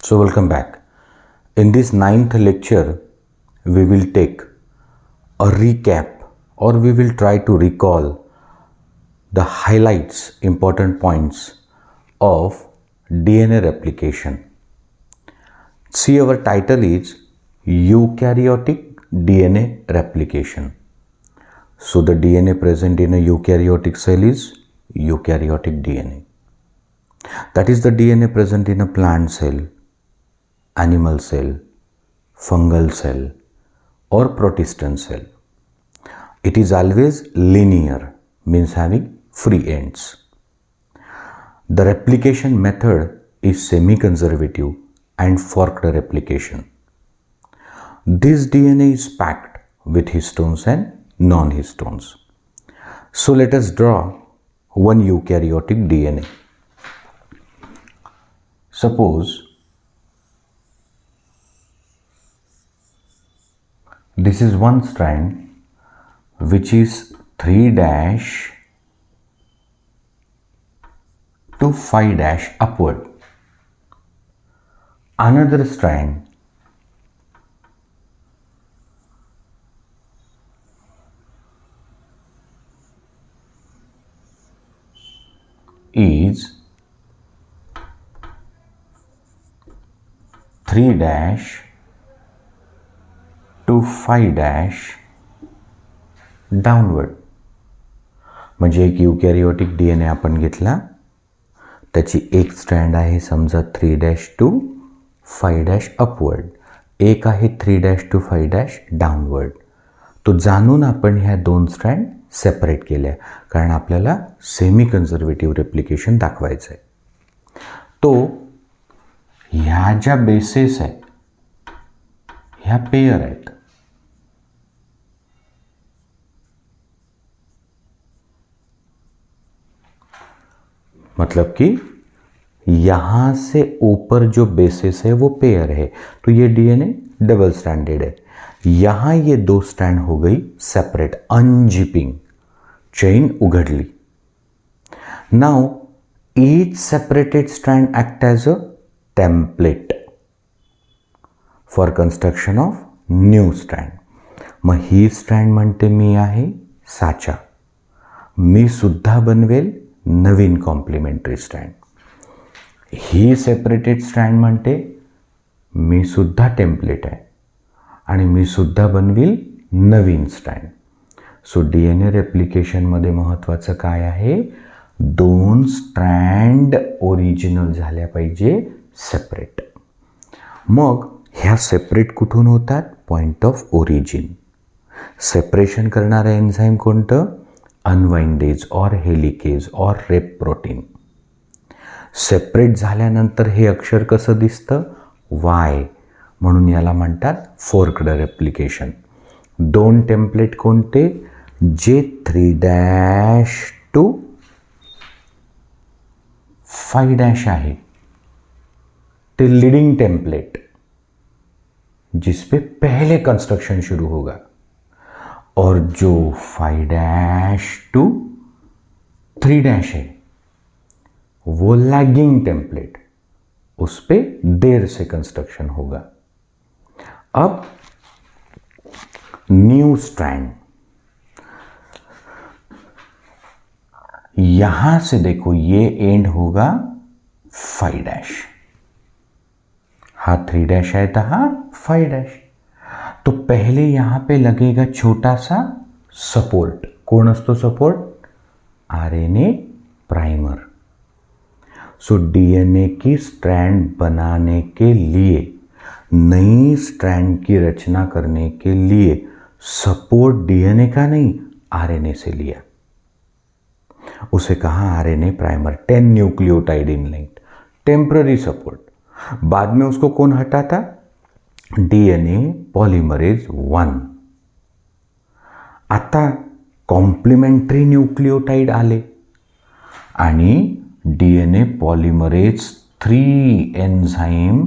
So welcome back. In this 9th lecture, we will take a recap, or we will try to recall the highlights, important points of DNA replication. See, our title is Eukaryotic DNA Replication. So the DNA present in a eukaryotic cell is eukaryotic DNA. That is the DNA present in a plant cell, animal cell, fungal cell or protist cell. It is always linear, means having free ends. The replication method is semi-conservative and forked replication. This DNA is packed with histones and non-histones. So let us draw one eukaryotic DNA. Suppose this is one strand which is 3' to 5' upward. Another strand is 3' to 5' downward. म्हणजे एक युकॅरियोटिक DNA आपण घेतला, त्याची एक strand आहे समजा 3' to 5' upward, एक आहे 3' टू 5' डाउनवर्ड. तो जाणून आपण ह्या दोन स्ट्रँड सेपरेट केल्या, कारण आपल्याला सेमी कन्झर्वेटिव्ह रेप्लिकेशन दाखवायचं आहे. तो ह्या ज्या बेसेस आहेत ह्या पेयर आहेत. मतलब कि यहाँ से ऊपर जो बेसिस है वो पेयर है, तो ये DNA डबल स्टैंडर्ड है. यहाँ ये दो स्ट्रैंड हो गई सेपरेट, अनजिपिंग, चेन उघडली. Now each separated strand act as a template for construction of new strand. मग ही स्ट्रँड म्हणते मी आहे साचा, मी सुद्धा बनवेल नवीन कॉम्प्लिमेंटरी स्ट्रँड. ही सेपरेटेड स्ट्रँड म्हणते मी सुद्धा टेम्पलेट आहे आणि मी सुद्धा बनवील नवीन स्ट्रँड. सो DNA रेप्लिकेशनमध्ये महत्त्वाचं काय आहे, दोन स्ट्रँड ओरिजिनल झाल्या पाहिजे सेपरेट. मग ह्या सेपरेट कुठून होतात, पॉइंट ऑफ ओरिजिन. सेपरेशन करणारं एन्झाईम कोणतं, अनवाइंडेज और हेलिकेज और रेप प्रोटीन. सेपरेट झाल्यानंतर हे अक्षर कसं दिसतं, Y, म्हणून याला म्हणतात फोर्क्ड रेप्लिकेशन. दोन टेम्पलेट कोणते, जे 3' टू 5' आहे ते लीडिंग टेम्पलेट, जिसपे पहले कंस्ट्रक्शन शुरू होगा, और जो 5' टू 3' है वो लैगिंग टेम्पलेट, उस पे देर से कंस्ट्रक्शन होगा. अब न्यू स्ट्रैंड, यहां से देखो ये एंड होगा 5', हा 3' है तो हा 5'. तो पहले यहां पे लगेगा छोटा सा सपोर्ट. कौन असतो support, RNA primer. So DNA की स्ट्रैंड बनाने के लिए, नई स्ट्रैंड की रचना करने के लिए सपोर्ट DNA का नहीं RNA से लिया. उसे कहा RNA primer, 10 nucleotide in length, temporary support. बाद में उसको कौन हटाता, DNA पॉलिमरेज 1. आता कॉम्प्लिमेंटरी न्यूक्लियोटाइड आले आणि DNA polymerase 3 enzyme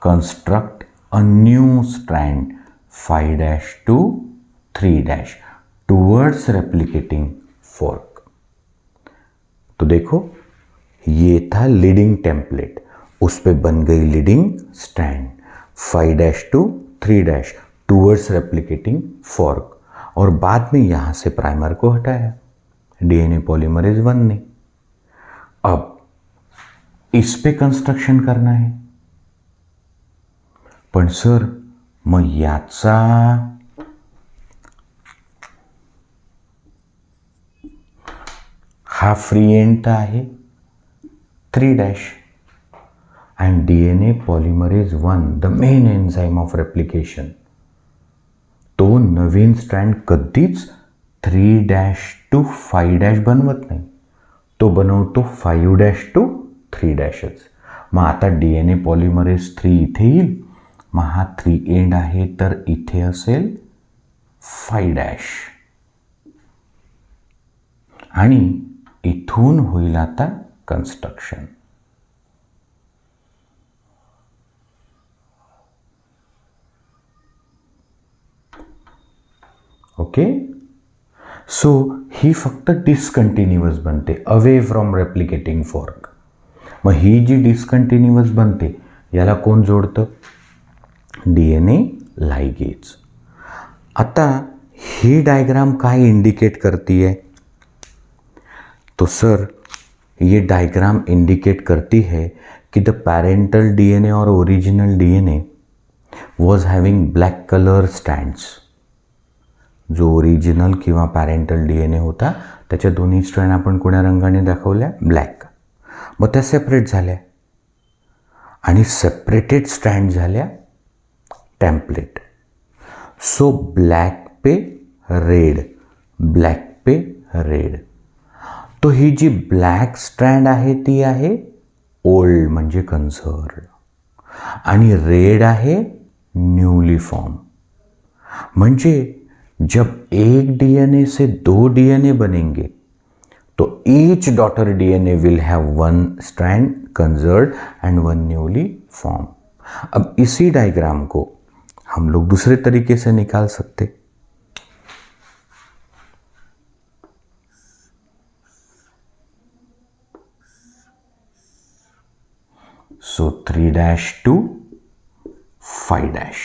construct a new strand 5' to 3' towards replicating fork. तो देखो ये था लीडिंग टेम्पलेट, उस पे बन गई leading strand 5' to 3' towards replicating fork, और बाद में यहाँ से प्राइमर को हटाया डीएनए पॉलीमरेज 1 ने। अब इस पे कंस्ट्रक्शन करना है, पण सर मग याचा हा फ्री एंड तर आहे 3' and DNA polymerase 1 the main enzyme of replication, तो नवीन स्ट्रँड कधीच 3' to 5' बनवत नाही, तो बनवतो 5' to 3'च. मग आता DNA पॉलिमरेज 3 इथे येईल, मग हा 3 एंड आहे तर इथे असेल 5' आणि इथून होईल आता कन्स्ट्रक्शन. ओके, सो ही फक्त डिस्कंटिन्युअस बनते अवे फ्रॉम रेप्लिकेटिंग फॉर्क. मग ही जी डिस्कंटिन्युअस बनते याला कोण जोडतं? डीएनए लायगेज. आता ही डायग्राम काय इंडिकेट करती है? तो सर ये डायग्राम इंडिकेट करती है कि द पैरेंटल डीएनए और original DNA was having black colour strands. जो ओरिजिनल किंवा पॅरेंटल डीएनए होता त्याच्या दोन्ही स्ट्रँड आपण कोण्या रंगाने दाखवल्या? ब्लॅक. मग त्या सेपरेट झाल्या आणि सेपरेटेड स्ट्रँड झाल्या टेम्पलेट. सो ब्लॅक पे रेड, ब्लॅक पे रेड. तो ही जी ब्लॅक स्ट्रँड आहे ती आहे ओल्ड म्हणजे कन्झर्व्ड, आणि रेड आहे न्यूली फॉर्म. म्हणजे जब एक डीएनए से 2 डीएनए बनेंगे तो each daughter DNA will have 1 strand conserved end 1 newly form. अब इसी डायग्राम को हम लोग दूसरे तरीके से निकाल सकते. So 3' to 5',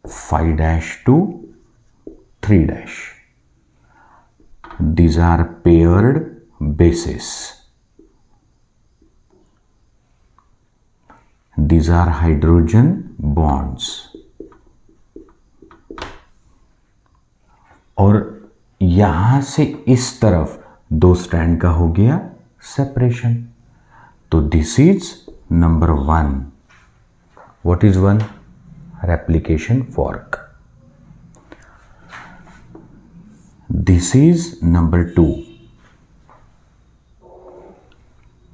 5' to 3'. These are paired bases. These are hydrogen bonds. और यहां से इस तरफ 2 स्ट्रैंड का हो गया सेपरेशन. तो this is number 1. What is 1? replication fork. This is number 2.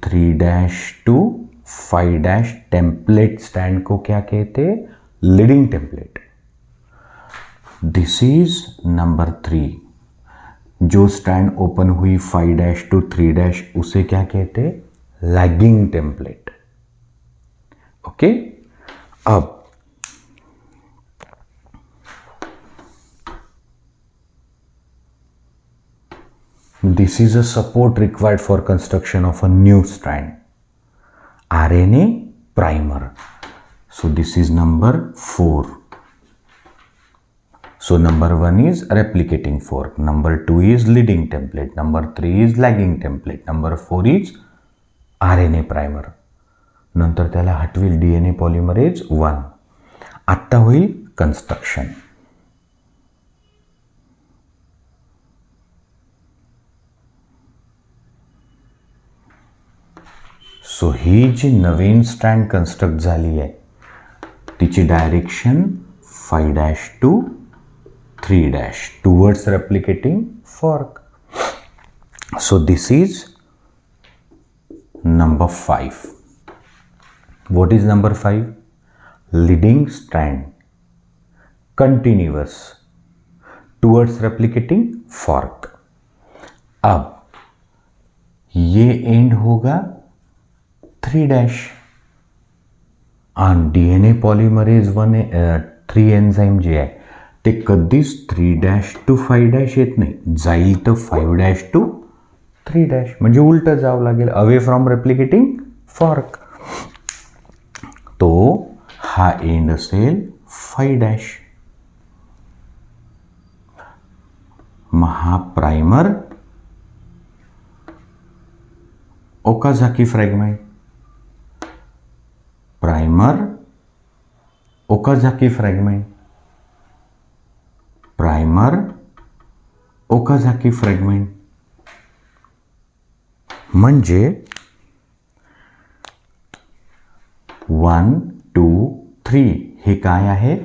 3' to 5' template stand को क्या कहते? Leading template. This is number 3. जो स्टैंड ओपन हुई 5' to 3' उसे क्या कहते? Lagging template. ओके, अब this is a support required for construction of a new strand, RNA primer. So this is number 4. So number 1 is replicating fork, number 2 is leading template, number 3 is lagging template, number 4 is RNA primer. नंतर त्याला हटविल DNA polymerase 1. आत्ता होईल construction. So ही जी नवीन strand construct झाली आहे तिची direction 5' to 3' towards replicating fork. So this is number 5. What is number 5? Leading strand, continuous towards replicating fork. अब ये end होगा 3' आणि डीएनए पॉलिमरेज 3 एन्झाईम जे आहे ते कधीच 3' to 5' येत नाही, जाईल तर 5' to 3' म्हणजे उलटं जावं लागेल, अवे फ्रॉम रेप्लिकेटिंग फॉर्क. तो हा एंड असेल 5'. मग हा primer Okazaki fragment, primer Okazaki fragment, primer Okazaki fragment. म्हणजे 1, 2, 3 हे काय आहे?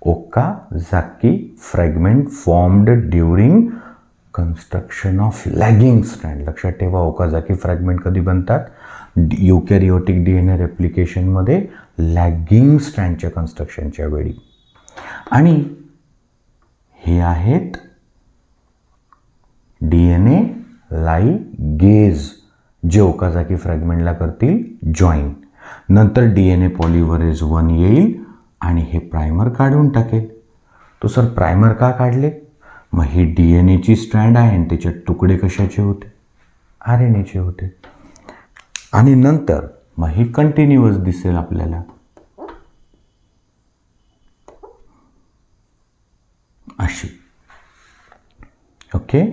Okazaki fragment formed during construction of lagging strand. लक्षात ठेवा, ओकाझाकी फ्रॅगमेंट कधी बनतात? युकॅरियोटिक डीएनए रेप्लिकेशनमध्ये लॅगिंग स्ट्रँडच्या कन्स्ट्रक्शनच्या वेळी. आणि हे आहेत डीएनए लायगेज जे ओकाझाकी फ्रॅगमेंटला करतील जॉईन. नंतर डीएनए पॉलिमरेज 1 येईल आणि हे प्रायमर काढून टाकेल. तो सर प्रायमर का काढले? मग ही डीएनएची स्ट्रँड आहे आणि त्याचे तुकडे कशाचे होते? आरएनएचे होते. आणि नंतर मग ही कंटिन्युअस दिसेल आपल्याला अशी. Okay,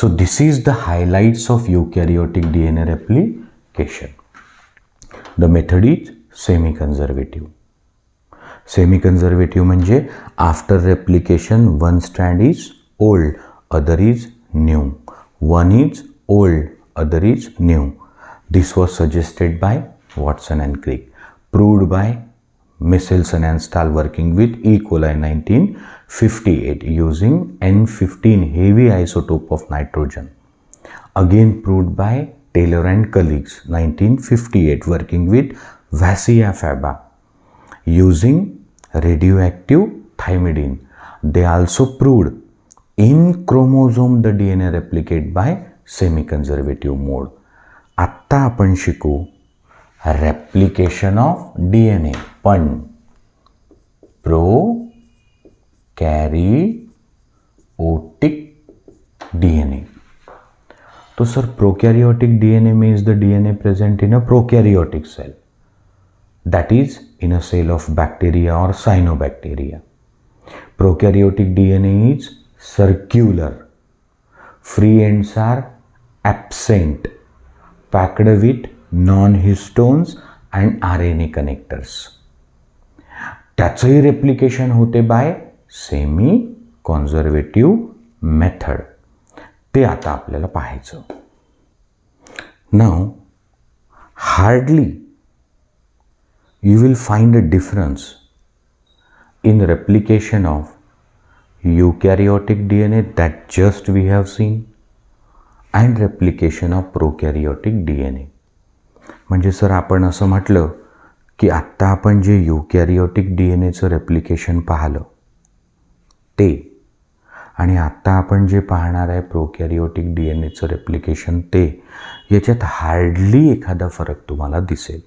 so this is the highlights of eukaryotic DNA replication. The method is semi conservative. Semi conservative म्हणजे after replication one strand is old, other is new. One is old, other is new. This was suggested by Watson and Crick, proved by Michelson and Stahl working with E. coli 1958 using N15 heavy isotope of nitrogen. Again proved by Taylor and colleagues 1958 working with Vassia faba using radioactive thymidine. They also proved in chromosome the DNA replicate by semi-conservative mode. आत्ता आपण शिकू replication of DNA, पण prokaryotic DNA. तो sir prokaryotic DNA means the DNA present in a prokaryotic cell, that is in a cell of bacteria or cyanobacteria. Prokaryotic DNA is circular. Free ends are absent, packed with non-histones and RNA connectors. त्याचंही replication होते bye semi conservative method. ते आता आपल्याला पाहायचं. Now hardly you will find a difference in replication of eukaryotic DNA that just we have seen and replication of prokaryotic DNA. म्हणजे sir आपण असं म्हटलं की आत्ता आपण जे युकॅरियोटिक डीएनएचं रेप्लिकेशन पाहिलं ते आणि आत्ता आपण जे पाहणार आहे प्रोकॅरियोटिक डीएनएचं रेप्लिकेशन ते, याच्यात हार्डली एखादा फरक तुम्हाला दिसेल.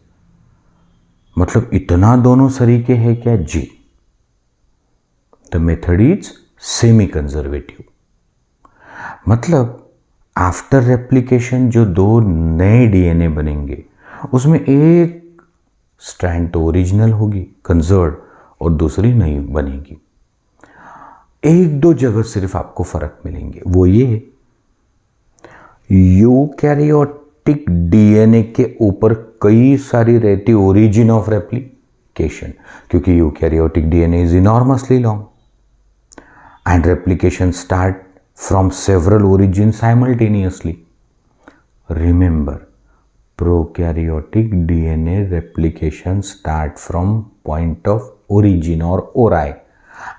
मतलब इतना दोनों सरीके हैं क्या? जी. The method is semi conservative. मतलब आफ्टर रेप्लिकेशन जो दो नए डीएनए बनेंगे उसमें एक स्ट्रैंड तो ओरिजिनल होगी कंजर्व और दूसरी नई बनेगी. एक दो जगह सिर्फ आपको फर्क मिलेंगे, वो ये यूकैरियोटिक डीएनए के ऊपर कई सारी रहती ओरिजिन ऑफ रेप्लिकेशन, क्योंकि eukaryotic DNA is enormously long end replication start from several origin simultaneously. Remember, prokaryotic DNA replication start from point of origin और ओराई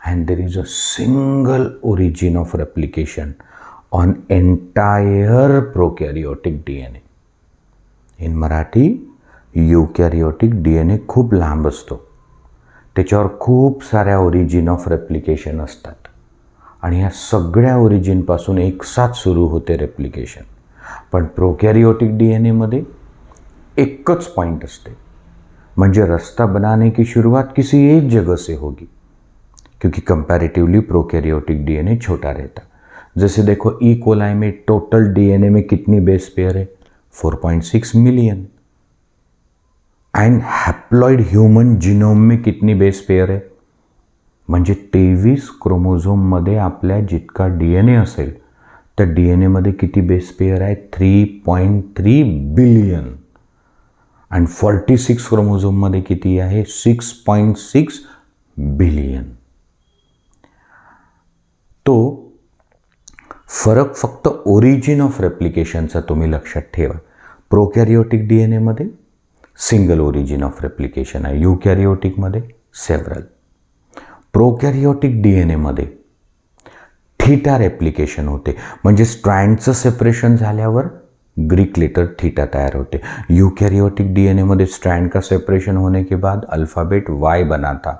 and there is a single origin of replication on entire prokaryotic DNA. In Marathi, eukaryotic DNA खूप लांब असतो, त्याच्यावर खूप साऱ्या origin of replication असतात आणि ह्या सगळ्या ओरिजिनपासून एकसाथ सुरू होते रेप्लिकेशन. पण प्रोकॅरियोटिक डीएनएमध्ये एकच पॉइंट असते, म्हणजे रास्ता बनाने की शुरुआत किसी एक जगह से होगी, क्योंकि कंपैरेटिवली प्रोकैरियोटिक डीएनए छोटा रहता. जैसे देखो ई कोलाई में टोटल डीएनए में कितनी बेस पेयर है? 4.6 million. End haploid human genome में कितनी बेस पेयर आहे? म्हणजे 23 क्रोमोझोममध्ये आपल्या जितका डीएनए असेल त्या डीएनएमध्ये किती बेस पेयर आहे? 3.3 बिलियन. आणि 46 क्रोमोझोममध्ये किती आहे? 6.6 बिलियन. तो फरक फक्त ओरिजिन ऑफ रेप्लिकेशनचा तुम्ही लक्षात ठेवा. प्रोकॅरियोटिक डीएनएमध्ये सिंगल ओरिजिन ऑफ रेप्लिकेशन आहे, यूकॅरियोटिकमध्ये सेव्हरल. प्रोकॅरियोटिक डीएनएमध्ये थीटा रेप्लिकेशन होते, म्हणजे स्ट्रँडचं सेपरेशन झाल्यावर ग्रीक लेटर थीटा तैयार होते. यूकैरियोटिक डीएनए में स्ट्रैंड का सेपरेशन होने के बाद अल्फ़ाबेट वाई बना था,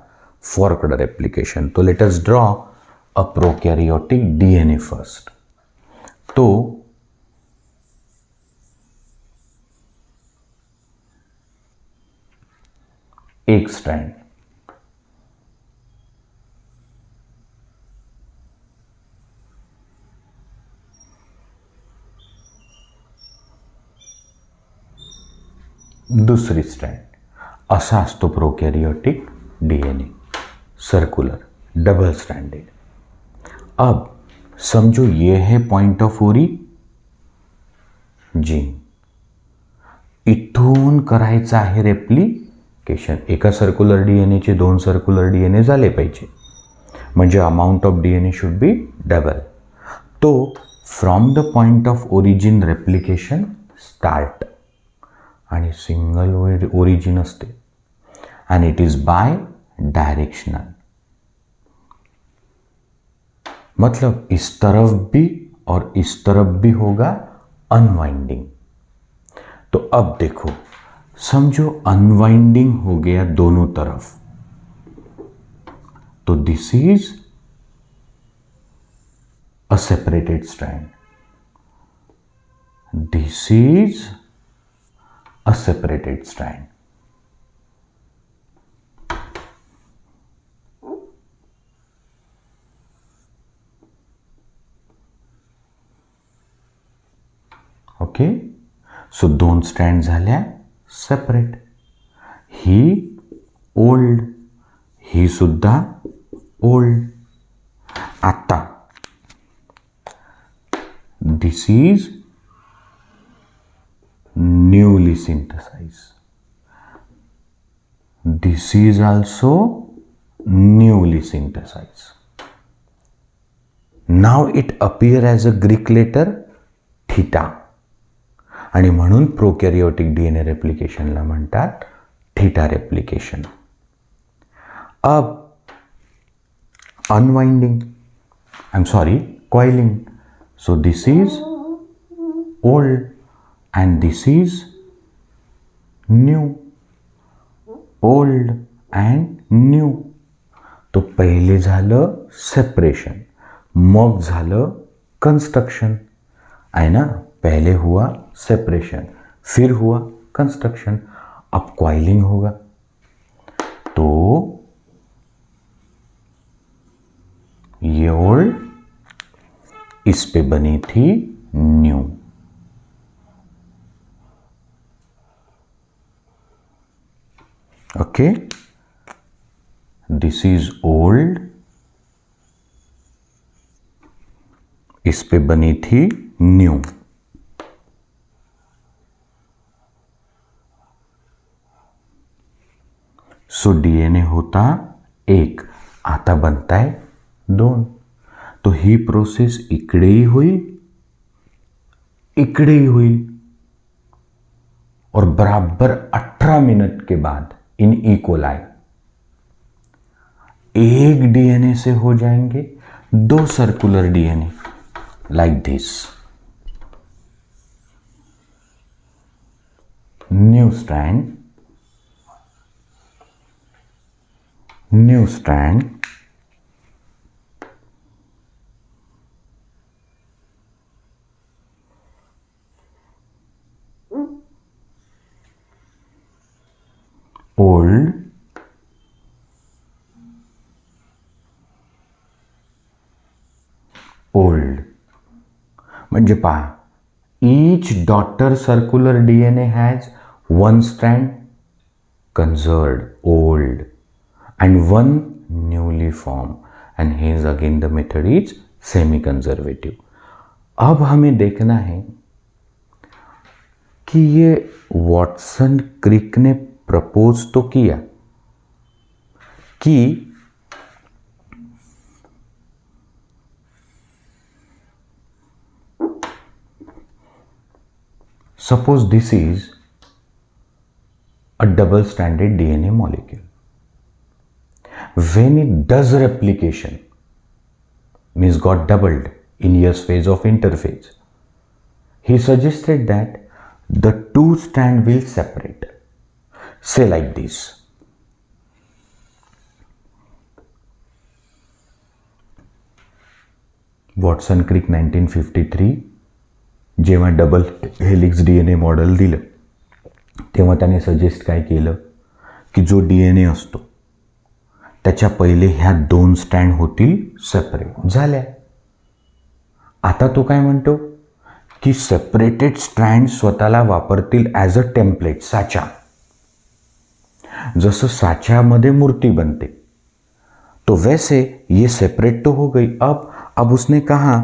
फॉर्क्ड रेप्लिकेशन. तो let us draw a prokaryotic DNA first. तो एक स्ट्रैंड, दूसरी स्ट्रैंड. असा असतो prokaryotic DNA, circular double stranded. अब समझो ये है पॉइंट ऑफ ओरिजिन. इथून करायचं आहे रेप्लिकेशन. एका सर्कुलर डीएनएचे 2 सर्कुलर डीएनए झाले पाहिजे, म्हणजे amount of DNA should be double. तो from the point of origin replication start, आणि सिंगल ओरिजिन असते, and it is bidirectional. मतलब इस तरफ भी और इस तरफ भी होगा अनवाइंडिंग. तो अब देखो, समझो अनवाइंडिंग हो गया दोनों तरफ, तो this is a separated strand, this is a separated strand. Okay, so 2 strand झाल्या सेपरेट. ही ओल्ड, ही सुद्धा ओल्ड. आता this is newly synthesized. This is also newly synthesized. Now it appear as a Greek letter theta, आणि म्हणून प्रोकॅरियोटिक DNA रेप्लिकेशनला म्हणतात theta replication. अब unwinding, I am sorry, coiling. So this is old and this is new, old and new. तो पहिले झालं separation, मग झालं construction, है ना. पहले हुआ सेपरेशन, फिर हुआ कंस्ट्रक्शन, अब कॉइलिंग होगा. तो ये ओल्ड, इस पे बनी थी new. Okay, this is old, इस पे बनी थी न्यू. सो डीएनए होता 1, आता बनताय 2. तो ही प्रोसेस इकडेही होईल, इकडेही होईल, और बराबर 18 मिनट के बाद इन ई कोलाई एक डीएनए से हो जाएंगे 2 circular DNA, like this. New strand, new strand, old, old. म्हणजे पहा, each daughter circular DNA has one strand conserved, old, and one newly formed, and hence again the method is semi conservative. अब हमें देखना है कि ये Watson क्रिक ने propose तो किया कि suppose this is a double stranded DNA molecule. When it does replication, means got doubled in S phase of interphase, he suggested that the two strand will separate, say like this. Watson Crick 1953 जेव्हा double helix DNA model दिलं तेव्हा त्याने suggest काय केलं की जो DNA असतो त्याच्या पहिले ह्या दोन स्टँड होतील सेपरेट. झाल्या. आता तो काय म्हणतो की सेपरेटेड स्ट्रँड स्वतःला वापरतील ॲज अ टेम्पलेट, साचा. जसं साच्यामध्ये मूर्ति बनते तो वैसे ये सेपरेट तो हो गई. अब उसने कहा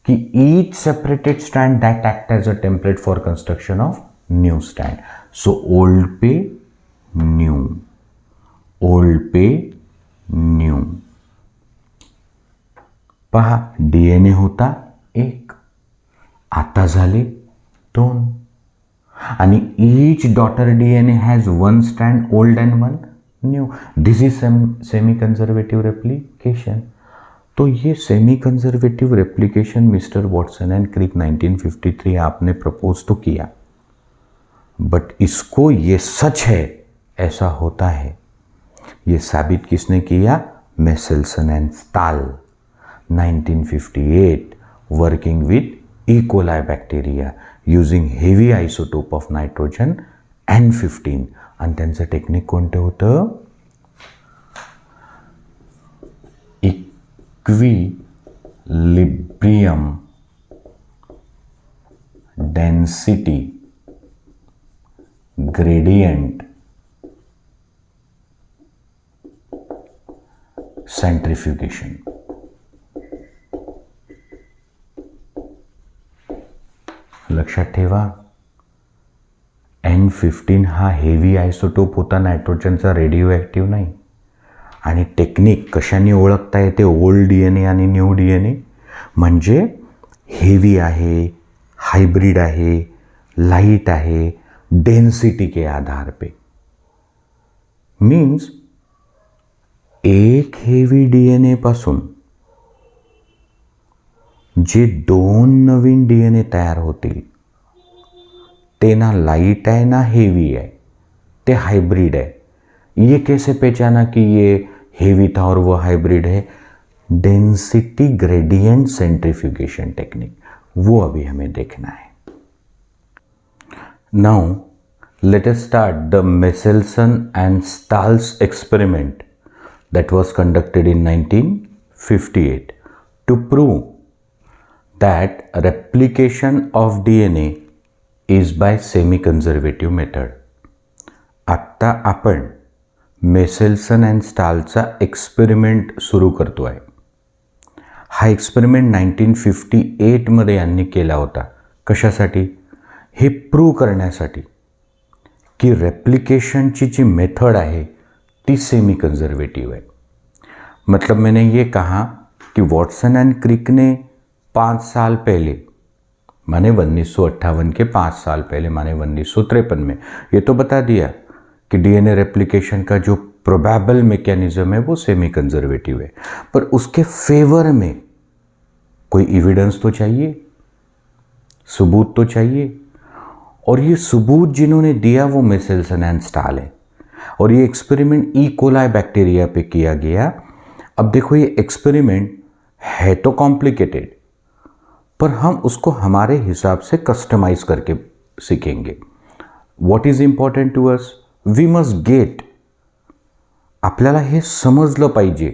कि each separated stand that act as a template for construction of new stand. So old pay new, old pay new. पहा, DNA होता एक, आता झाले दोन. आणि each daughter DNA has one stand old and one new. This is semi conservative replication. तो ये semi conservative replication mister Watson and Crick 1953 आपने प्रपोज तो किया, बट इसको ये सच है ऐसा होता है ये साबित किसने किया? Meselson and Stahl 1958 working with E coli bacteria using heavy isotope of nitrogen N15. आणि त्यांचं टेक्निक कोणतं होतं? Equilibrium density gradient centrifugation. लक्षात ठेवा, N15 हा हेवी आयसोटोप होता नायट्रोजनचा, रेडिओ ॲक्टिव्ह नाही. आणि टेक्निक कशाने ओळखता येते ओल्ड DNA आणि न्यू DNA? म्हणजे हेवी आहे, हायब्रिड आहे, लाइट आहे, डेन्सिटी के आधार पे. मीन्स एक हेवी DNA पासून जे दोन नवीन DNA तयार होतील ते ना लाइट है ना हेवी है, ते हाइब्रिड है. ये कैसे पहचाना कि ये हेवी था और वो हाइब्रिड है? डेंसिटी ग्रेडियंट सेंट्रिफ्यूगेशन टेक्निक, वो अभी हमें देखना है. Now let us start the Meselson end stalls experiment that was conducted in 1958 to prove that replication of DNA is by semi-conservative method. आत्ता आपण मेसेल्सन अँड स्टालचा एक्सपेरिमेंट सुरू करतो आहे. हा एक्सपेरिमेंट 1958 मध्ये यांनी केला होता. कशासाठी? हे प्रूव्ह करण्यासाठी की रेप्लिकेशनची जी मेथड आहे ती सेमी कंजर्वेटिव है. मतलब मैंने ये कहा कि वॉटसन एंड क्रिक ने 5 साल पहले, माने 1958 के 5 साल पहले, माने 1953 में ये तो बता दिया कि DNA रेप्लिकेशन का जो प्रोबेबल मैकेनिज्म है वो सेमी कंजर्वेटिव है. पर उसके फेवर में कोई एविडेंस तो चाहिए, सबूत तो चाहिए. और ये सबूत जिन्होंने दिया वो मेसेल्सन एंड स्टाल है. और ये एक्सपेरिमेंट ई कोलाई बैक्टीरिया पे किया गया. अब देखो, ये एक्सपेरिमेंट है तो कॉम्प्लिकेटेड, पर हम उसको हमारे हिसाब से कस्टमाइज करके सीखेंगे. What is important to us? We must get, आपल्याला हे समजलं पाहिजे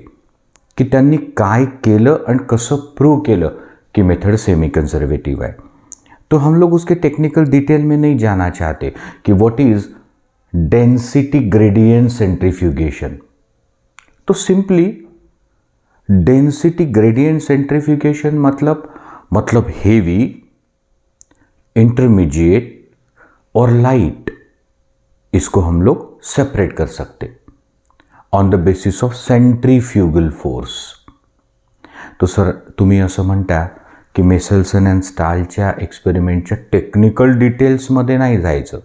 की त्यांनी काय केलं आणि कसं प्रूव्ह केलं कि मेथड सेमी कंजर्वेटिव है। तो हम लोग उसके टेक्निकल डिटेल में नहीं जाना चाहते कि what is density gradient centrifugation. तो सिंपली डेंसिटी ग्रेडियंट सेंट्रीफ्यूगेशन मतलब हेवी, इंटरमीडिएट और लाइट, इसको हम लोग सेपरेट कर सकते on the basis of centrifugal force. तो सर तुम्ही असं म्हणता की मेसेल्सन अँड स्टालच्या एक्सपेरिमेंटच्या टेक्निकल डिटेल्समध्ये नाही जायचं,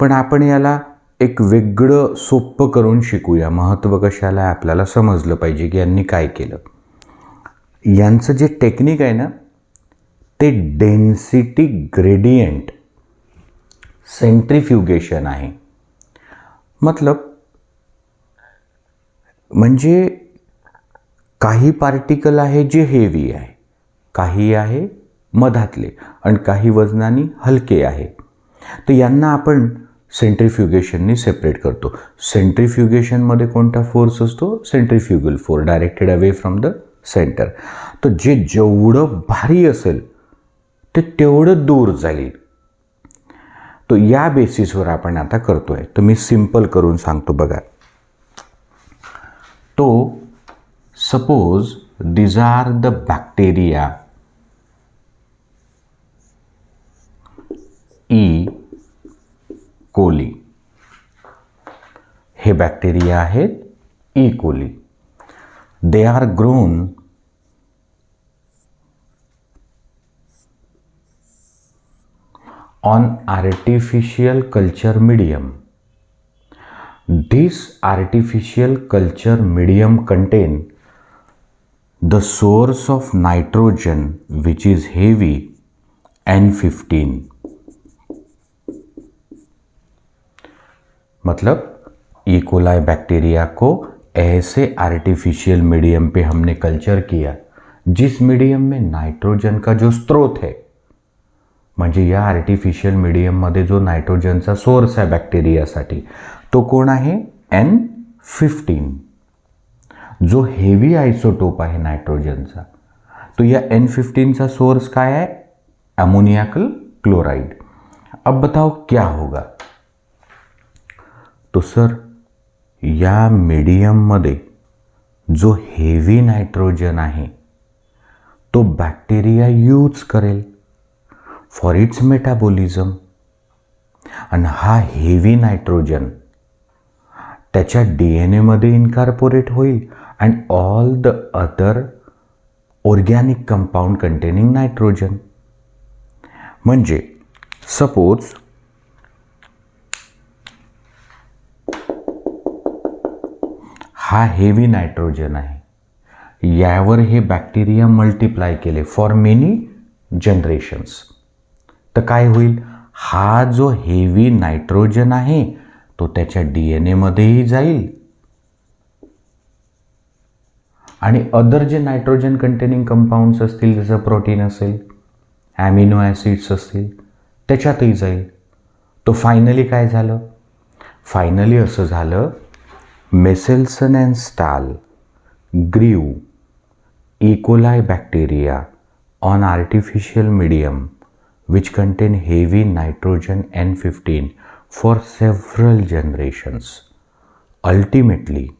पण आपण याला एक वेगळं सोपं करून शिकूया। महत्त्व कशाला आहे आपल्याला समजलं पाहिजे की यांनी काय केलं। यांचं जे टेक्निक आहे ना ते डेन्सिटी ग्रेडियंट सेंट्रीफ्यूगेशन आहे। म्हणजे काही पार्टिकल आहे जे हेवी आहे, काही आहे मधातले आणि काही वजनाने हलके आहे। तर यांना आपण सेंट्रीफ्यूगेशननी सेपरेट करतो। सेंट्रीफ्यूगेशनमध्ये कोणता फोर्स असतो? Centrifugal force, directed away from the centre. तर जे जेवढं भारी असेल ते तेवढं दूर जाईल। तो या बेसिसवर आपण आता करतोय। तर मी सिंपल करून सांगतो बघा। तो suppose these are the bacteria E. Coli. हे बॅक्टेरिया आहेत E coli. They are grown on artificial culture medium. This artificial culture medium contain the source of nitrogen which is heavy N15। मतलब E coli bacteria को ऐसे artificial medium पे हमने culture KIA जिस medium में nitrogen का जो स्रोत है, म्हणजे या आर्टिफिशियल मीडियममध्ये जो नायट्रोजनचा सोर्स आहे बॅक्टेरियासाठी तो कोण आहे? N15, जो हेवी आइसोटोप आहे नायट्रोजनचा। तो या N15 चा सोर्स काय आहे? अमोनियाकल क्लोराइड। अब बताओ क्या होगा? तो सर या मीडियममध्ये जो हेवी नायट्रोजन आहे तो बॅक्टेरिया यूज करेल फॉर इट्स मेटाबॉलिझम, आणि हा हेवी नायट्रोजन त्याच्या DNA मध्ये इन्कॉर्पोरेट होईल and all the other organic compound containing nitrogen. म्हणजे सपोज हा हेवी नायट्रोजन आहे, यावर हे बॅक्टेरिया मल्टिप्लाय केले फॉर मेनी जनरेशन्स, तर काय होईल? हा जो हेवी नायट्रोजन आहे तो त्याच्या DNA मध्येही जाईल आणि अदर जे नायट्रोजन कंटेनिंग कंपाऊंड्स असतील, जसं प्रोटीन असेल, ॲमिनो ॲसिड्स असतील, त्याच्यातही जाईल। तो फायनली काय झालं? फायनली असं झालं, मेसेल्सन अँड स्टाल ग्रीव E. coli bacteria on artificial medium which contain heavy nitrogen N15 for several generations. Ultimately,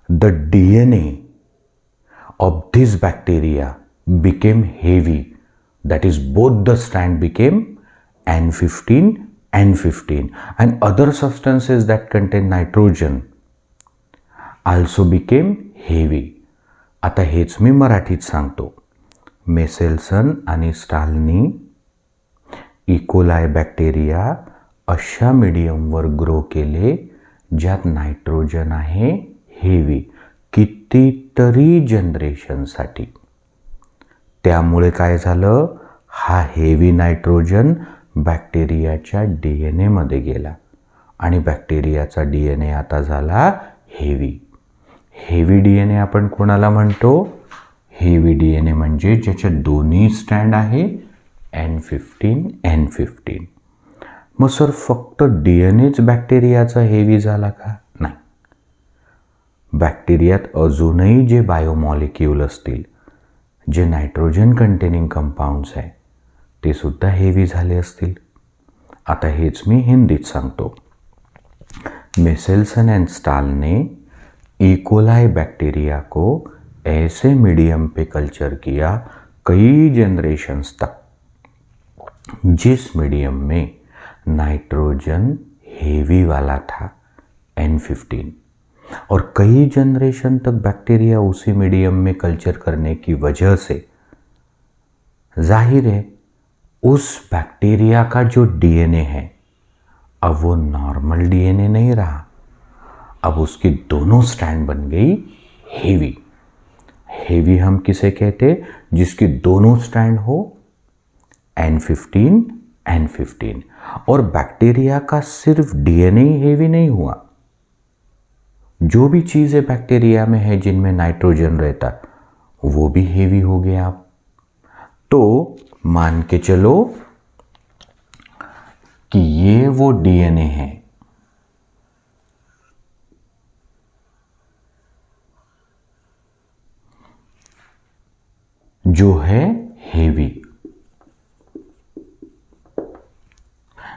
the DNA of this bacteria became heavy. That is, both the strand became N15, and other substances that contain nitrogen also became heavy. आता हेच मी मराठीत सांगतो। Meselson आणि स्टालनी E coli bacteria अशा मीडियमवर grow केले ज्यात nitrogen आहे heavy, कितीतरी जनरेशनसाठी। त्यामुळे काय झालं? हा हेवी नायट्रोजन बॅक्टेरियाच्या DNA मध्ये गेला आणि बॅक्टेरियाचा DNA आता झाला हेवी। हेवी DNA आपण कोणाला म्हणतो? हेवी DNA म्हणजे ज्याचे दोन्ही स्टँड आहे N15। मग सर फक्त DNAच बॅक्टेरियाचा हेवी झाला का? नाही, बॅक्टेरियात अजूनही जे बायोमॉलिक्यूल असतील जे नायट्रोजन कंटेनिंग कंपाऊंड्स आहे ते सुद्धा हेवी झाले असतील. आता हेच मी हिंदीत सांगतो. मेसेल्सन एंड स्टाल ने इकोलाई बैक्टीरिया को ऐसे मीडियम पे कल्चर किया कई जनरेशन्स तक जिस मीडियम में नाइट्रोजन हेवी वाला था N15, और कई जनरेशन तक बैक्टीरिया उसी मीडियम में कल्चर करने की वजह से जाहिर है उस बैक्टीरिया का जो डीएनए है अब वो नॉर्मल डीएनए नहीं रहा, अब उसकी दोनों स्ट्रैंड बन गई हेवी. हेवी हम किसे कहते? जिसकी दोनों स्ट्रैंड हो N15. और बैक्टीरिया का सिर्फ डीएनए ही हेवी नहीं हुआ, जो भी चीज़ें बैक्टीरिया में है जिनमें नाइट्रोजन रहता वो भी हेवी हो गया. आप तो मान के चलो कि ये वो डीएनए है जो है हेवी,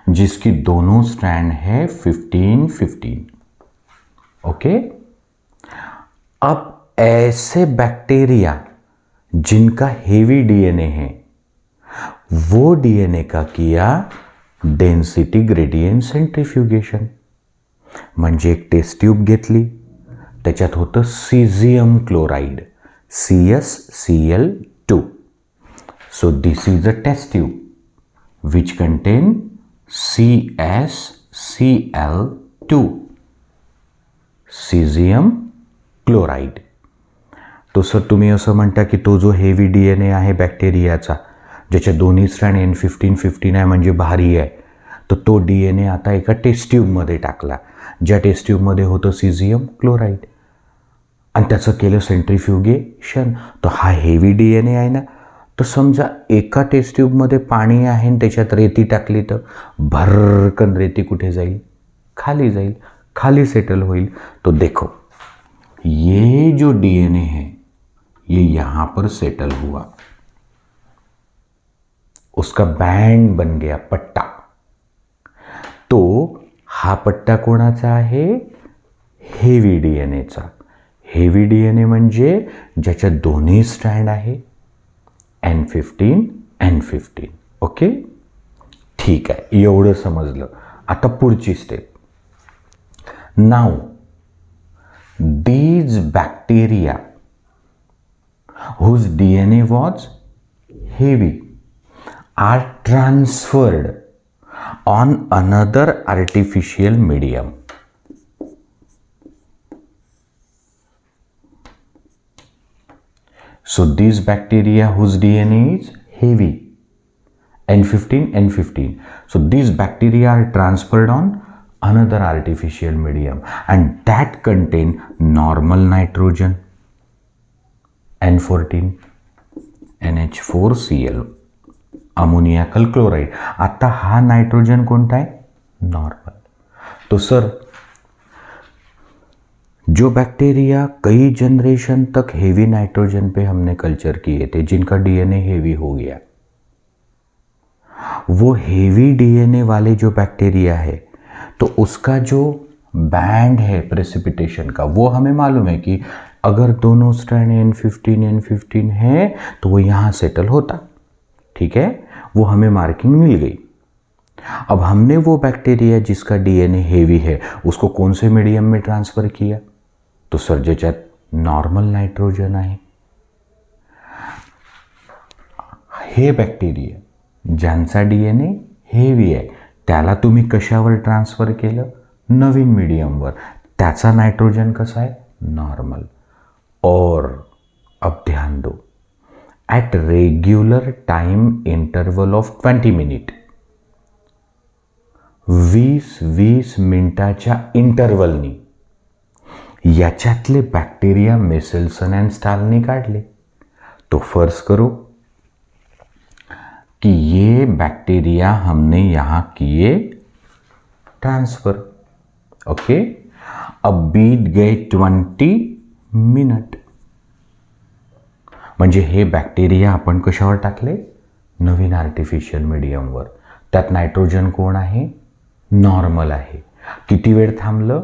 जिसकी दोनों स्ट्रैंड है 15-15. ओके. अब ऐसे बैक्टीरिया जिनका हेवी डीएनए है वो डीएनए का किया डेन्सिटी ग्रेडियंट सेंट्रीफ्युगेशन. म्हणजे एक टेस्ट ट्यूब घेतली, त्याच्यात होतं caesium chloride CsCl2. So this is a test tube which contain CsCl2 caesium chloride. तो सर तुम्ही असं म्हणता की तो जो हेवी डीएनए आहे बॅक्टेरियाचा ज्याच्या दोन्ही स्ट्रँड N15-15 आहे म्हणजे भारी आहे, तर तो डीएनए आता एका टेस्ट ट्यूबमध्ये टाकला ज्या टेस्ट ट्यूबमध्ये होतं सीझियम क्लोराइड आणि त्याचं केलं सेंट्रीफ्युगेशन. तर हा हेवी डीएनए आहे ना, तर समजा एका टेस्ट ट्यूबमध्ये पाणी आहे आणि त्याच्यात रेती टाकली तर भरकन रेती कुठे जाईल? खाली जाईल, खाली सेटल होईल. तो देखो ये जो डीएनए है ये यहाँ पर सेटल हुआ, उसका बैंड बन गया पट्टा. तो हा पट्टा कोणाचा आहे? हेवी डीएनएचा. हेवी डीएनए म्हणजे ज्याच्या दोन्ही स्ट्रँड आहे N15. ओके, ठीक आहे, एवढं समजलं. आता पुढची step. Now these bacteria whose DNA was heavy are transferred on another artificial medium. So these bacteria whose DNA is heavy N15. So these bacteria are transferred on another artificial medium and that contain normal nitrogen N14 NH4Cl अमोनियाकल chloride. आता हा nitrogen कोणता है? Normal. तो sir जो bacteria कई generation तक heavy nitrogen पे हमने culture किए थे जिनका डीएनए हेवी हो गया, वो हेवी डीएनए वाले जो बैक्टीरिया है तो उसका जो बैंड है प्रेसिपिटेशन का वो हमें मालूम है कि अगर दोनों स्ट्रैंड N15 है तो वो यहाँ सेटल होता. ठीक है, वो हमें मार्किंग मिल गई. अब हमने वो बैक्टीरिया जिसका डीएनए हेवी है उसको कौन से मीडियम में ट्रांसफर किया? तो सर ज्याच्यात नॉर्मल नाइट्रोजन आहे. हे बॅक्टेरिया ज्यांचा डीएनए हेवी आहे त्याला तुम्ही कशावर ट्रान्सफर केलं? नवीन मीडियमवर. त्याचा नाइट्रोजन कसा आहे? नॉर्मल. और अब ध्यान दो, at regular time interval of 20 minute 20 मिनिटाच्या इंटरवलनी याच्यातले बॅक्टेरिया मेसेल्सन एंड स्टालनी काढले. तो फर्ज करो कि ये बैक्टीरिया हमने यहां किए ट्रांसफर. ओके, अब बीत गए 20 मिनट. म्हणजे हे बॅक्टेरिया आपण कशावर टाकले? नवीन आर्टिफिशियल मीडियमवर. त्यात नायट्रोजन कोण आहे? नॉर्मल आहे. किती वेळ थांबलं?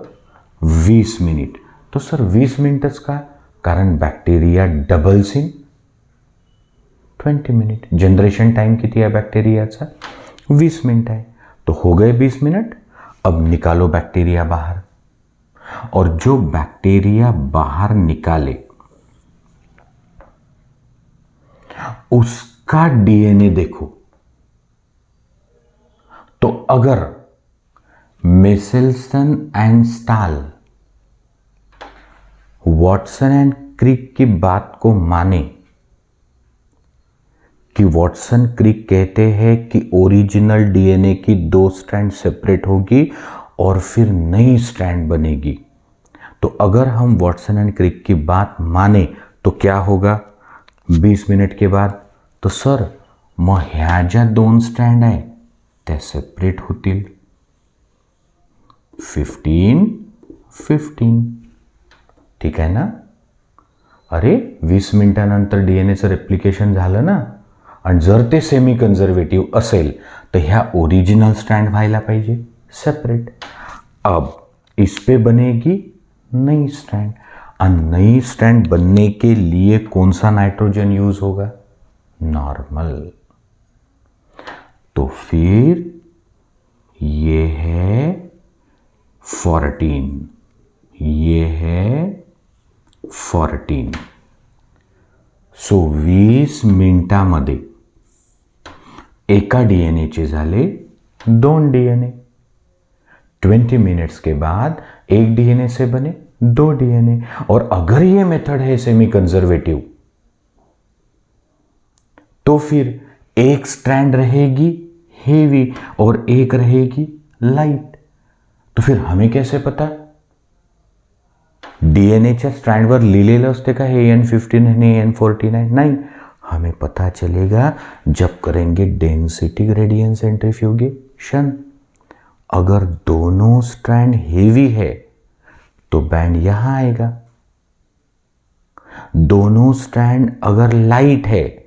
20 मिनिट. तो सर 20 मिनिटच का? कारण bacteria doubles in 20 minute. Generation time किती आहे बैक्टीरिया? 20 मिनट है. तो हो गए 20 मिनट. अब निकालो बैक्टीरिया बाहर, और जो बैक्टीरिया बाहर निकाले उसका डीएनए देखो. तो अगर Meselson and stall Watson and Crick की बात को माने कि वॉटसन क्रिक कहते हैं कि ओरिजिनल डीएनए की 2 स्ट्रैंड सेपरेट होगी और फिर नई स्ट्रैंड बनेगी, तो अगर हम वॉटसन एंड क्रिक की बात माने तो क्या होगा 20 मिनट के बाद? तो सर मग ह्या ज्या 2 स्ट्रँड आहे त्या सेपरेट होतील 15-15. ठीक आहे ना? अरे 20 मिनिटानंतर डीएनएचं रेप्लिकेशन झालं ना, आणि जर ते सेमी कन्झर्वेटिव्ह असेल तर ह्या ओरिजिनल स्ट्रैंड व्हायला पाहिजे सेपरेट. अब इस पे बनेगी नई स्ट्रैंड, और नई स्ट्रैंड बनने के लिए कौन सा नाइट्रोजन यूज होगा? नॉर्मल. तो फिर ये है 14, ये है 14. सो 20 मिनिटामध्ये एका डीएनएचे झाले 2 डीएनए. 20 मिनट्स के बाद एक डीएनए से बने 2 डीएनए. और अगर ये मेथड है सेमी कंजर्वेटिव तो फिर एक स्ट्रैंड रहेगी हेवी और एक रहेगी लाइट. तो फिर हमें कैसे पता? डीएनएच्या स्ट्रँडवर लिहिलेलं असते का हे N15 आणि N14 आहे? नाही. हमें पता चलेगा जब करेंगे डेंसिटी ग्रेडियंट सेंट्रीफ्यूगेशन. अगर दोनों स्ट्रैंड हेवी है तो बैंड यहां आएगा. दोनों स्ट्रैंड अगर लाइट है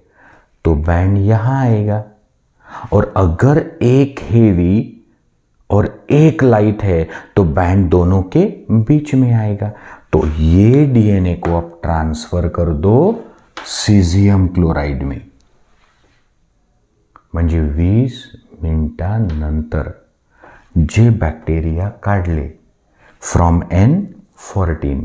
तो बैंड यहां आएगा. और अगर एक हेवी और एक लाइट है तो बैंड दोनों के बीच में आएगा. तो ये डीएनए को आप ट्रांसफर कर दो सीजियम क्लोराइड में. म्हणजे 20 मिनिटानंतर जे बॅक्टेरिया काढले फ्रॉम N14,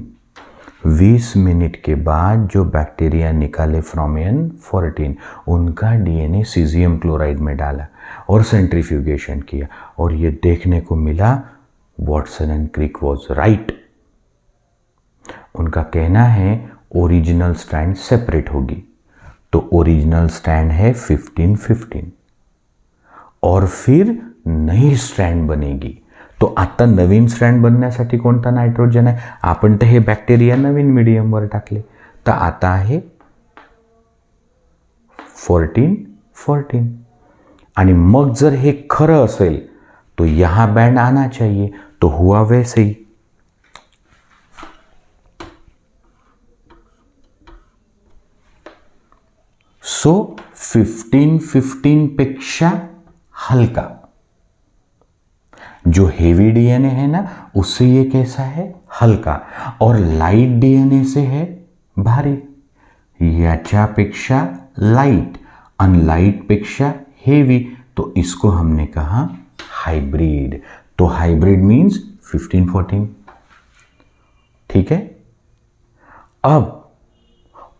20 मिनट के बाद जो बैक्टीरिया निकाले फ्रॉम N14 उनका डीएनए सीजियम क्लोराइड में डाला और सेंट्रीफ्यूगेशन किया, और ये देखने को मिला Watson and Crick was right. उनका कहना है ओरिजिनल स्ट्रैंड सेपरेट होगी. तो ओरिजिनल स्ट्रैंड है 15-15 और फिर नई स्ट्रैंड बनेगी. तो आता नवीन स्ट्रँड बनण्यासाठी कोणता नायट्रोजन आहे? आपण तर हे बॅक्टेरिया नवीन मीडियमवर टाकले, तर आता आहे 14-14. आणि मग जर हे खरं असेल तो यहाँ बैंड आना चाहिए. तो हुआ वैसे ही. सो 15-15 पेक्षा हल्का जो हेवी डीएनए है ना उससे ये कैसा है? हल्का. और लाइट डीएनए से है भारी. याच्यापेक्षा लाइट, अनलाइट पेक्षा हेवी, तो इसको हमने कहा हाइब्रिड. तो हाइब्रिड मीन्स 15-14. ठीक है. अब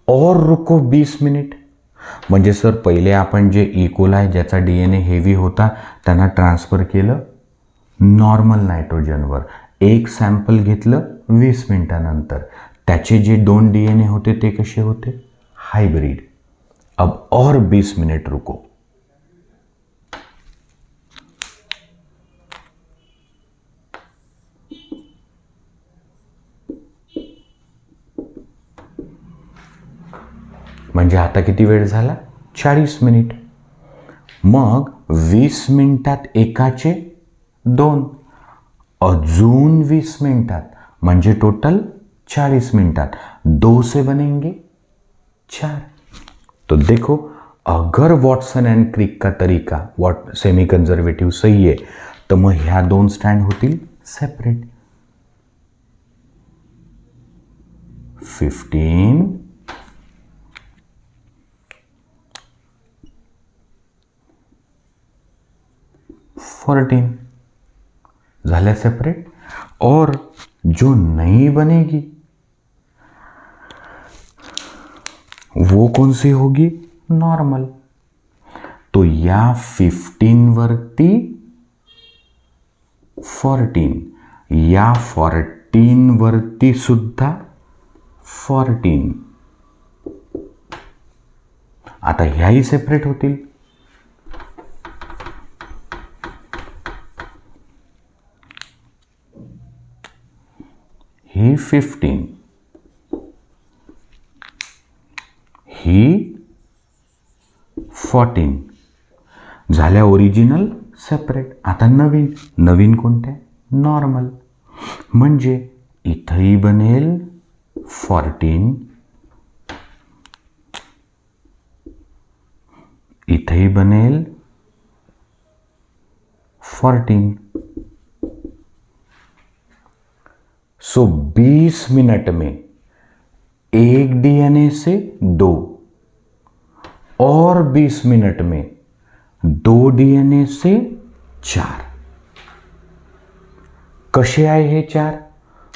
और रुको 20 मिनिट. म्हणजे सर पहिले आपण जे इकोलाय ज्याचा डीएनए हेवी होता त्यांना ट्रान्सफर केलं नॉर्मल नायट्रोजनवर. एक सॅम्पल घेतलं 20 मिनिटानंतर, त्याचे जे 2 डीएनए होते ते कसे होते? हाइब्रिड. अब और 20 मिनट रुको. म्हणजे आता किती वेळ झाला? 40 मिनिट. मग 20 मिनिटात एकाचे 2, अजून 20 मिनिटात, म्हणजे टोटल 40 मिनिटात 2 से बनेंगे 4. तो देखो, अगर वॉटसन एंड क्रिक का तरीका सेमी कंजर्वेटिव सही है, तो मग ह्या दोन स्टँड होतील सेपरेट. 15 14 झाल्या सेपरेट. और जो नहीं बनेगी वो कौन सी होगी? नॉर्मल. तो या 15 वरती 14, या 14 वरती सुद्धा 14. आता ह्याही सेपरेट होतील. ही 15, ही 14 झाल्या ओरिजिनल सेपरेट. आता नवीन कोणत्या? नॉर्मल. म्हणजे इथंही बनेल 14, इथंही बनेल 14. सो 20 मिनट में एक डीएनए से 2 और 20 मिनट में 2 डीएनए से 4. कसे आहे हे 4?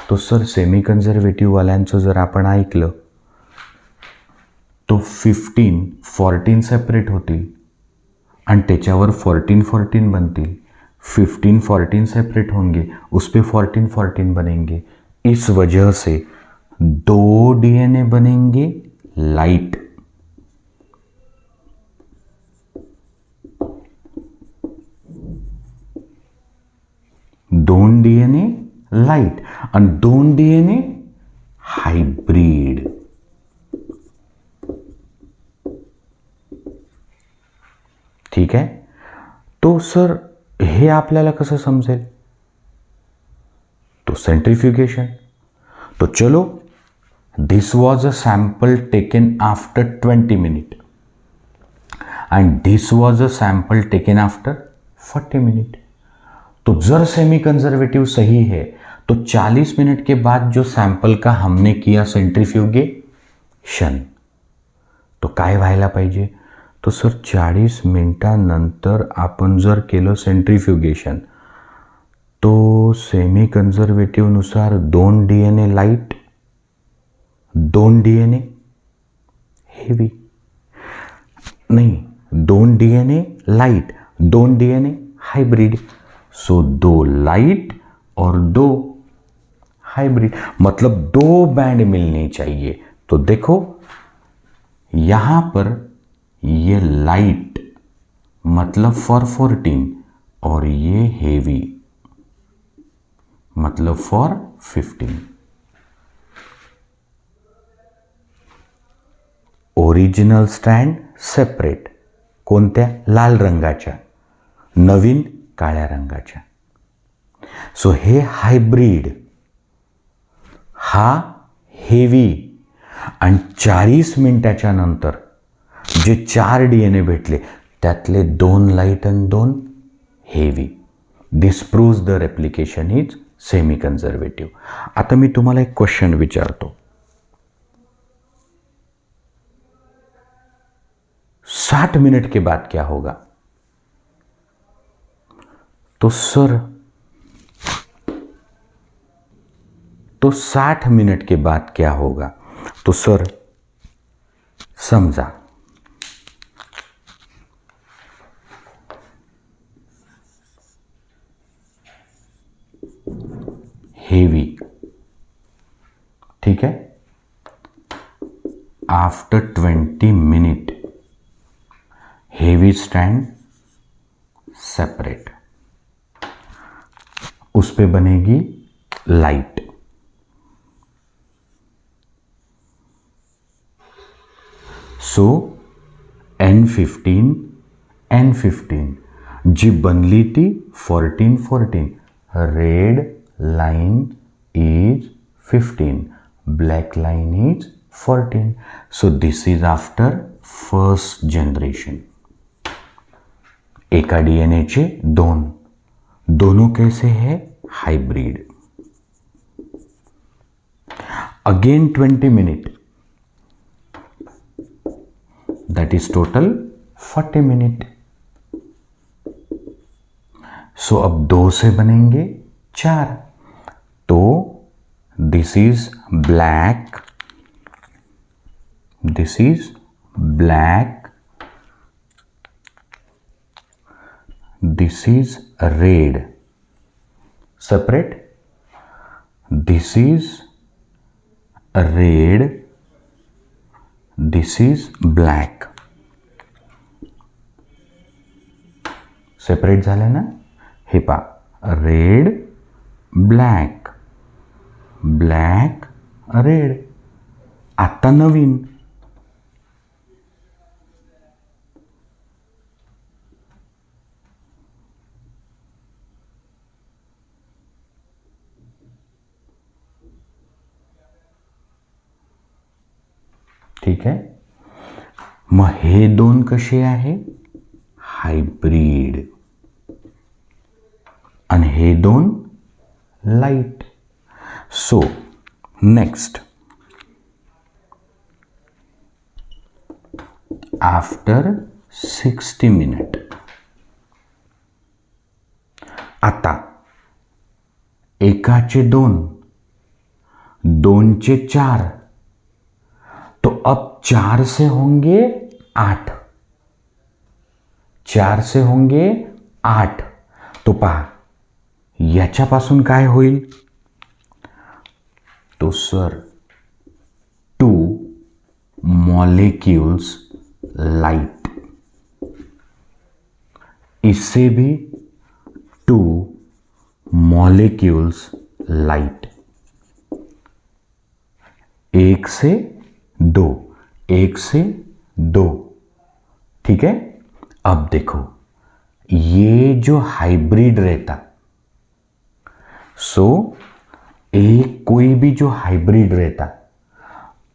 तो सर सेमी कंजर्वेटिव्ह वाल्यांचं जर आपण ऐकलं तो 14 सेपरेट होतील आणि त्याच्यावर 14 बनतील. 15 सेपरेट होंगे, उस पे 14 बनेंगे. इस वजह से 2 डीएनए बनेंगे लाइट. दोन डीएनए लाइट आणि 2 डीएनए हायब्रिड. ठीक आहे. तो सर हे आपल्याला कसं समजेल? तो सेंट्रीफ्युगेशन. तो चलो, this was a sample taken after 20 minute and this was a sample taken after 40 minute. तो जर सेमी कंजर्वेटिव सही है तो 40 मिनट के बाद जो सैंपल का हमने किया सेंट्रीफ्युगेशन, तो काय व्हायला पाहिजे? तो सर 40 मिनिटानंतर आपण जर केलं सेंट्रीफ्युगेशन तो सेमी कंजर्वेटिव्हनुसार 2 डीएनए लाईट, 2 डीएनए हेवी, नहीं 2 DNA light, 2 DNA hybrid. So 2 light और 2 हाइब्रिड, मतलब 2 बैंड मिलनी चाहिए. तो देखो यहां पर ये लाइट मतलब फॉर 14 और ये हेवी मतलब फॉर 15. ओरिजिनल स्ट्रँड सेपरेट, कोणत्या? लाल रंगाच्या, नवीन काळ्या रंगाच्या. सो हे हायब्रिड, हा हेवी, आणि 40 मिनिटाच्या नंतर जे 4 डीएनए भेटले त्यातले 2 लाईट आणि 2 heavy. This proves the replication is semi conservative. आता मी तुम्हाला एक क्वेश्चन विचारतो. 60 मिनट के बाद क्या होगा? तो सर, तो 60 मिनट के बाद क्या होगा? तो सर समझा, हेवी, ठीक है, after 20 minute heavy strand separate, उस पे बनेगी लाइट. सो N15 जी बनली ती 14, red line is 15, black line is 14. So this is after first generation. एका डीएनएचे दोनों कैसे है? Hybrid. Again 20 minute, that is total 40 minute. So अब 2 से बनेंगे 4. तो this is black, this is black, this is red. Separate. This is red, this is black. Separate झालं ना. हे पा, रेड ब्लॅक, ब्लॅक रेड. आता नवीन ठीक आहे. मग हे 2 कसे आहे? हायब्रिड. आणि हे 2 light. So next, after 60 minute. आता एकाचे 2, 2चे 4, तो अब 4 से होंगे 8, 4 से होंगे 8. तो पहा याच्यापासून काय होईल? तो सर 2 मॉलिक्यूल्स लाइट. इससे भी 2 मॉलिक्यूल्स लाइट. 1 से 2, 1 से 2. ठीक है. अब देखो ये जो हाइब्रिड रहता, सो एक कोई भी जो हाइब्रिड रहता,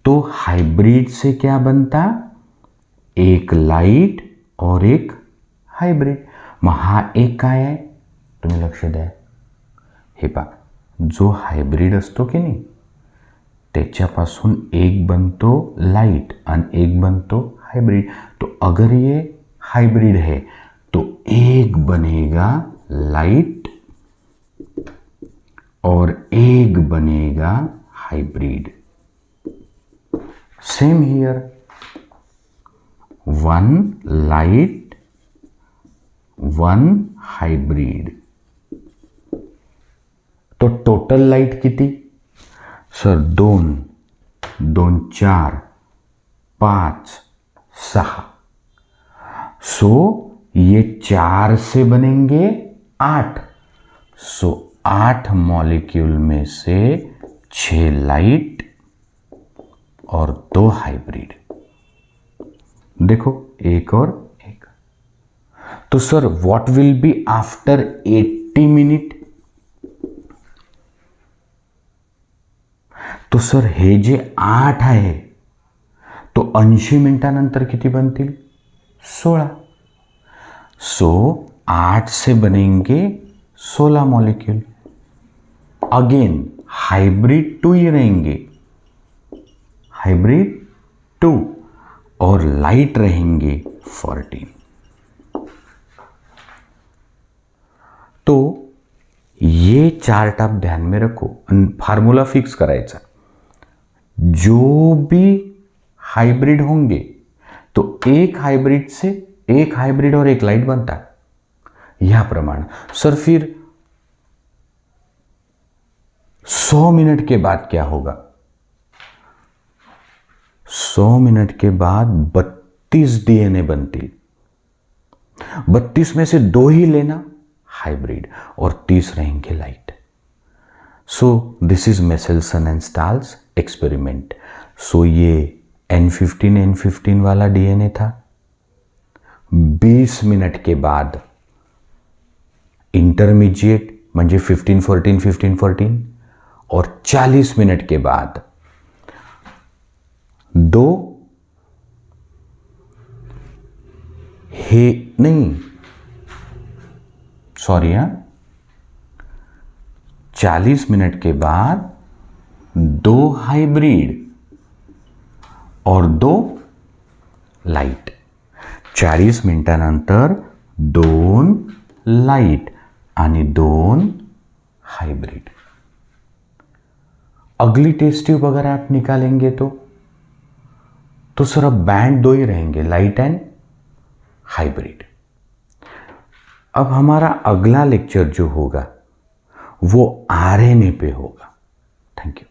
तो हाइब्रिड से क्या बनता? एक लाइट और एक हाइब्रिड. मग हा एक काय आहे? तुम्ही लक्ष द्या. हे पहा, जो हाइब्रिड असतो की नाही, त्याच्यापासून एक बनतो लाइट आणि एक बनतो हाइब्रिड. तो अगर ये हाइब्रिड है तो एक बनेगा लाइट और एक बनेगा hybrid. Same here, 1 light 1 hybrid. तो टोटल लाइट किती? सर 2, 2 4, 5 6. सो ये 4 से बनेंगे 8. सो 8 मॉलिक्यूल में से 6 लाइट और 2 हाइब्रिड. देखो एक और एक. तो sir what will be after 80 minute? तो सर हे जे 8 आहे, तो 80 मिनिटानंतर किती बनतील? 16. सो 8 से बनेंगे 16 मॉलिक्यूल. अगेन हाइब्रिड 2 ही रहेंगे, हाइब्रिड 2, और लाइट रहेंगे 14. तो ये चार्ट आप ध्यान में रखो. फार्मूला फिक्स करायचा. जो भी हाइब्रिड होंगे तो एक हाइब्रिड से एक हाइब्रिड और एक लाइट बनता है. यह प्रमाण. सर फिर 100 मिनट के बाद क्या होगा? 100 मिनट के बाद 32 डीएनए बनती. 32 में से 2 ही लेना हाइब्रिड और 30 रहेंगे light. So this is Meselson end stalls experiment. So ये N15 वाला डीएनए था. 20 मिनट के बाद इंटरमीडिएट म्हणजे 15-14 और 40 मिनट के बाद 2 नहीं सॉरी, 40 मिनट के बाद 2 हायब्रीड और 2 लाईट. 40 मिनिटानंतर 2 लाईट आणि 2 हाइब्रिड. अगली टेस्ट ट्यूब अगर आप निकालेंगे तो सिर्फ बैंड 2 ही रहेंगे, लाइट एंड हाइब्रिड. अब हमारा अगला लेक्चर जो होगा वो आरएनए पे होगा. Thank you.